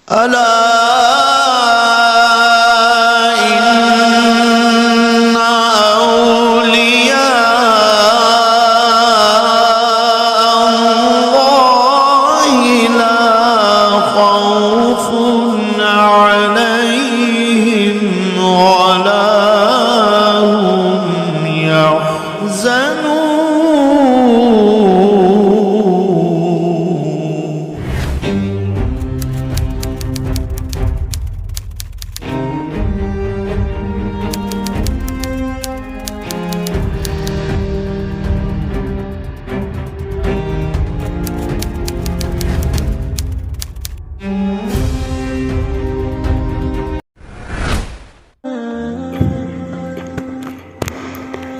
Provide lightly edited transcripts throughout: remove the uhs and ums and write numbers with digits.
ألا إن أولياء الله لا خوف عليهم ولا هم يحزنون.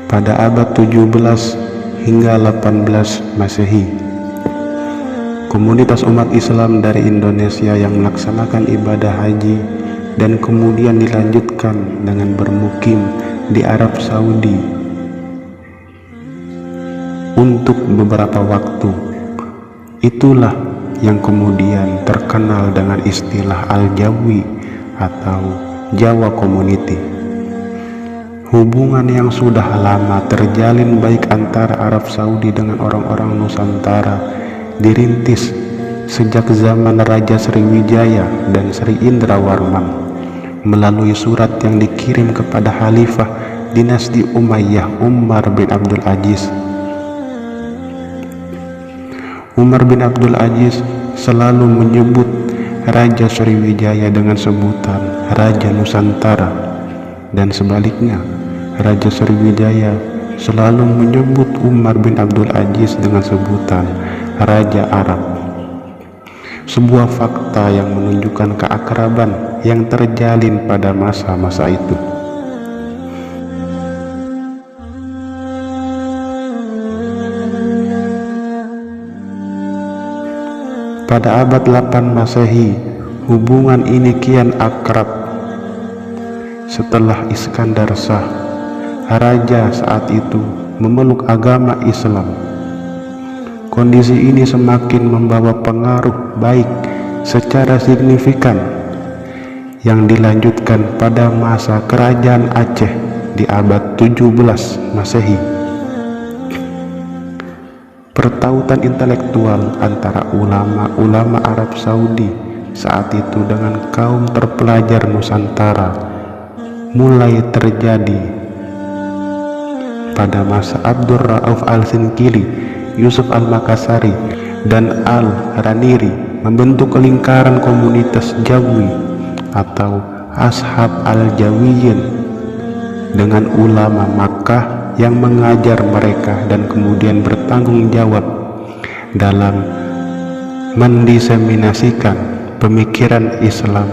Pada abad 17 hingga 18 Masehi, komunitas umat Islam dari Indonesia yang melaksanakan ibadah haji dan kemudian dilanjutkan dengan bermukim di Arab Saudi untuk beberapa waktu. Itulah yang kemudian terkenal dengan istilah Al-Jawi atau Jawa Community. Hubungan yang sudah lama terjalin baik antara Arab Saudi dengan orang-orang Nusantara dirintis sejak zaman Raja Sriwijaya dan Sri Indrawarman melalui surat yang dikirim kepada Khalifah dinasti Umayyah Umar bin Abdul Aziz. Umar bin Abdul Aziz selalu menyebut Raja Sriwijaya dengan sebutan Raja Nusantara, dan sebaliknya Raja Sriwijaya selalu menyebut Umar bin Abdul Aziz dengan sebutan Raja Arab. Sebuah fakta yang menunjukkan keakraban yang terjalin pada masa-masa itu. Pada abad 8 Masehi, hubungan ini kian akrab setelah Iskandar Shah, raja saat itu, memeluk agama Islam. Kondisi ini semakin membawa pengaruh baik secara signifikan yang dilanjutkan pada masa kerajaan Aceh di abad 17 Masehi. Pertautan intelektual antara ulama-ulama Arab Saudi saat itu dengan kaum terpelajar Nusantara mulai terjadi pada masa Abdur Rauf Al-Sinkili, Yusuf Al-Makassari, dan Al-Raniri membentuk lingkaran komunitas Jawi atau Ashab Al-Jawiyin dengan ulama Makkah yang mengajar mereka dan kemudian bertanggung jawab dalam mendiseminasikan pemikiran Islam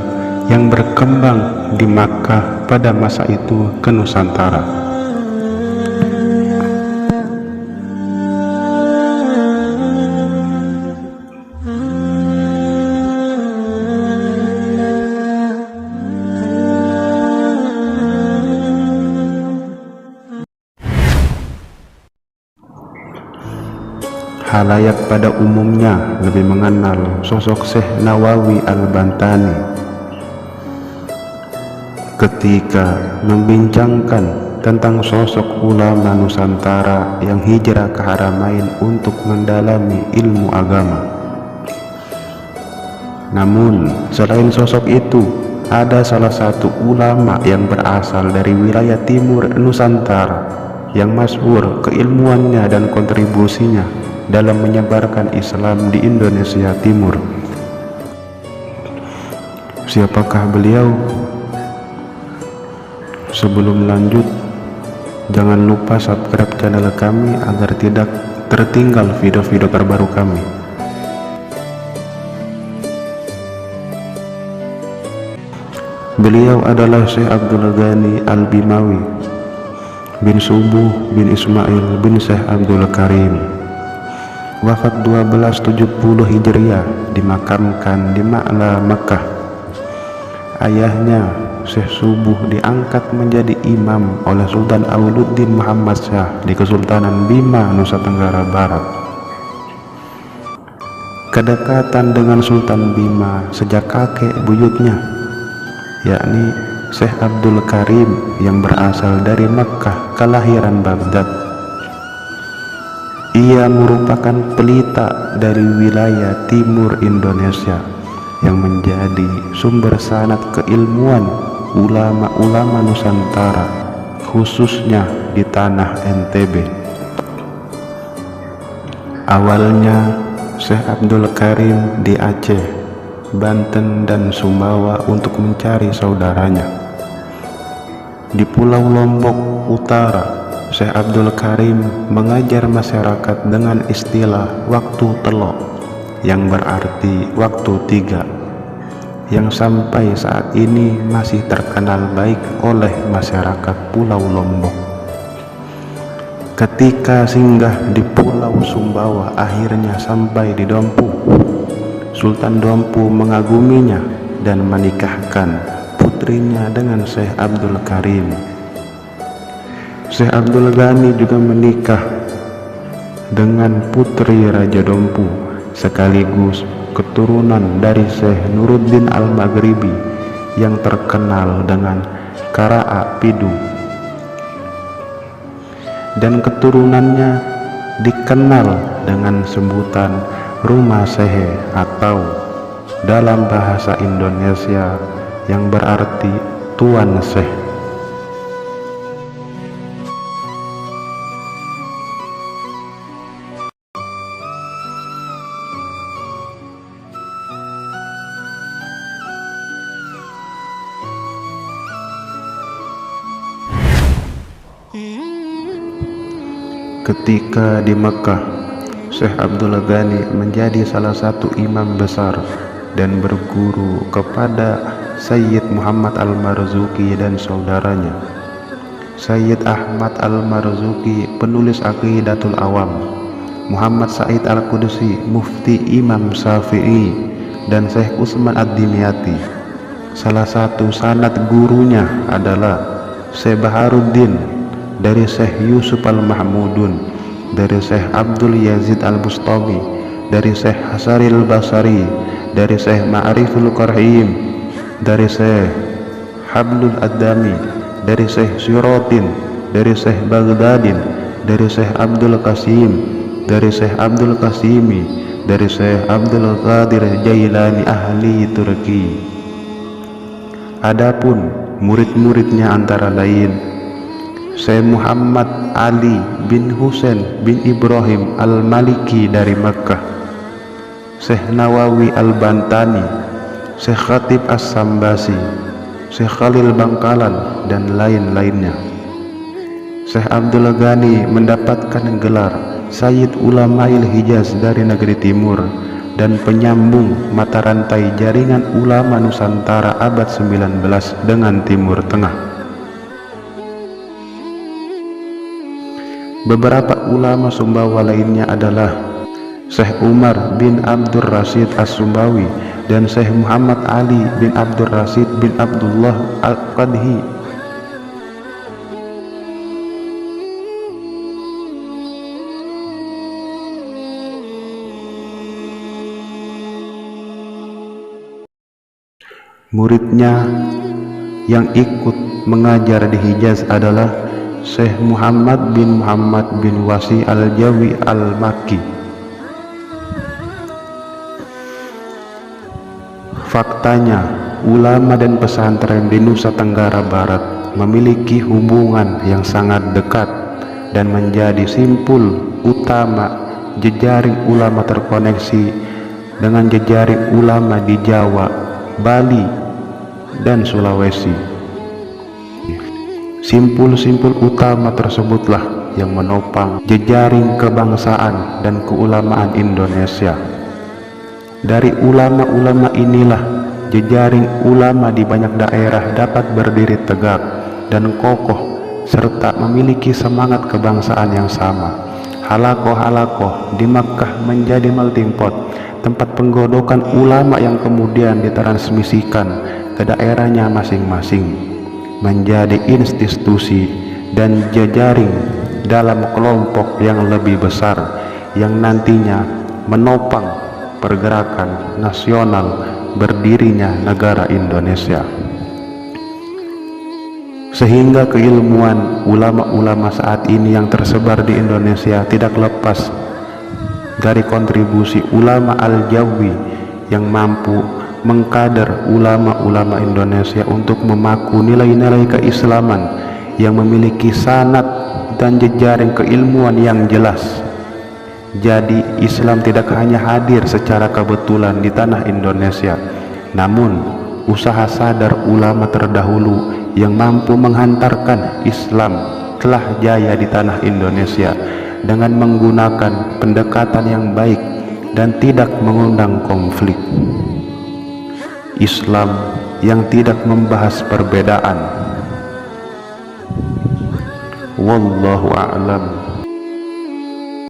yang berkembang di Makkah pada masa itu ke Nusantara. Halayak pada umumnya lebih mengenal sosok Syekh Nawawi Al-Bantani ketika membincangkan tentang sosok ulama Nusantara yang hijrah ke Haramain untuk mendalami ilmu agama. Namun selain sosok itu, ada salah satu ulama yang berasal dari wilayah timur Nusantara yang masyhur keilmuannya dan kontribusinya dalam menyebarkan Islam di Indonesia Timur. Siapakah beliau? Sebelum lanjut, jangan lupa subscribe channel kami agar tidak tertinggal video-video terbaru kami. Beliau adalah Syekh Abdul Ghani Al-Bimawi bin Subuh bin Ismail bin Syekh Abdul Karim. Wafat 1270 Hijriah, dimakamkan di Ma'la, Makkah. Ayahnya Syekh Subuh diangkat menjadi imam oleh Sultan Auluddin Muhammad Shah di Kesultanan Bima, Nusa Tenggara Barat. kedekatan dengan Sultan Bima sejak kakek buyutnya, yakni Syekh Abdul Karim yang berasal dari Mekkah kelahiran Baghdad. Ia merupakan pelita dari wilayah timur Indonesia yang menjadi sumber sanad keilmuan ulama-ulama Nusantara, khususnya di tanah NTB. Awalnya Syekh Abdul Karim di Aceh, Banten, dan Sumbawa untuk mencari saudaranya. Di Pulau Lombok Utara, Syekh Abdul Karim mengajar masyarakat dengan istilah waktu telok, yang berarti waktu 3, yang sampai saat ini masih terkenal baik oleh masyarakat Pulau Lombok. Ketika singgah di Pulau Sumbawa, akhirnya sampai di Dompu. Sultan Dompu mengaguminya dan menikahkan putrinya dengan Syekh Abdul Karim. Syekh Abdul Ghani juga menikah dengan putri Raja Dompu, sekaligus keturunan dari Syekh Nuruddin Al-Maghribi yang terkenal dengan Qara'a Pidu, dan keturunannya dikenal dengan sebutan Rumah Sehe atau dalam bahasa Indonesia yang berarti Tuan Syekh. Ketika di Mekah, Syekh Abdul Ghani menjadi salah satu imam besar dan berguru kepada Sayyid Muhammad Al-Marzuki dan saudaranya. Sayyid Ahmad Al-Marzuki, penulis Aqidatul Awam, Muhammad Said Al-Qudusi, mufti Imam Syafi'i, dan Syekh Utsman Ad-Dimyati. Salah satu sanad gurunya adalah Syekh Baharuddin dari Syekh Yusuf Al-Mahmudun, dari Syekh Abdul Yazid Al-Bustami, dari Syekh Hasaril Basari, dari Syekh Ma'riful Qarhim, dari Syekh Hablul Adami, dari Syekh Syurotin, dari Syekh Baghdadin, dari Syekh Abdul Qasim, dari Syekh Abdul Qasimi, dari Syekh Abdul Qadir Jailani ahli Turki. Adapun murid-muridnya antara lain Syekh Muhammad Ali bin Husain bin Ibrahim Al-Maliki dari Makkah, Syekh Nawawi Al-Bantani, Syekh Khatib As-Sambasi, Syekh Khalil Bangkalan, dan lain-lainnya. Syekh Abdul Ghani mendapatkan gelar Sayyid Ulama'il Hijaz dari negeri timur dan penyambung mata rantai jaringan ulama Nusantara abad 19 dengan Timur Tengah. Beberapa ulama Sumbawa lainnya adalah Syekh Umar bin Abdur Rasyid As-Sumbawi dan Syekh Muhammad Ali bin Abdur Rasyid bin Abdullah Al-Qadhi. Muridnya yang ikut mengajar di Hijaz adalah Syekh Muhammad bin Muhammad bin Wasi Al-Jawi Al-Makki. Faktanya, ulama dan pesantren di Nusa Tenggara Barat memiliki hubungan yang sangat dekat dan menjadi simpul utama jejaring ulama terkoneksi dengan jejaring ulama di Jawa, Bali, dan Sulawesi. Simpul-simpul utama tersebutlah yang menopang jejaring kebangsaan dan keulamaan Indonesia. Dari ulama-ulama inilah jejaring ulama di banyak daerah dapat berdiri tegak dan kokoh serta memiliki semangat kebangsaan yang sama. Halakoh-halakoh di Makkah menjadi melting pot, tempat penggodokan ulama yang kemudian ditransmisikan ke daerahnya masing-masing, menjadi institusi dan jejaring dalam kelompok yang lebih besar yang nantinya menopang pergerakan nasional berdirinya negara Indonesia. Sehingga keilmuan ulama-ulama saat ini yang tersebar di Indonesia tidak lepas dari kontribusi ulama Al-Jawi yang mampu mengkader ulama-ulama Indonesia untuk memaku nilai-nilai keislaman yang memiliki sanad dan jejaring keilmuan yang jelas. Jadi Islam tidak hanya hadir secara kebetulan di tanah Indonesia, namun usaha sadar ulama terdahulu yang mampu menghantarkan Islam telah jaya di tanah Indonesia dengan menggunakan pendekatan yang baik dan tidak mengundang konflik. Islam yang tidak membahas perbedaan. Wallahu a'lam.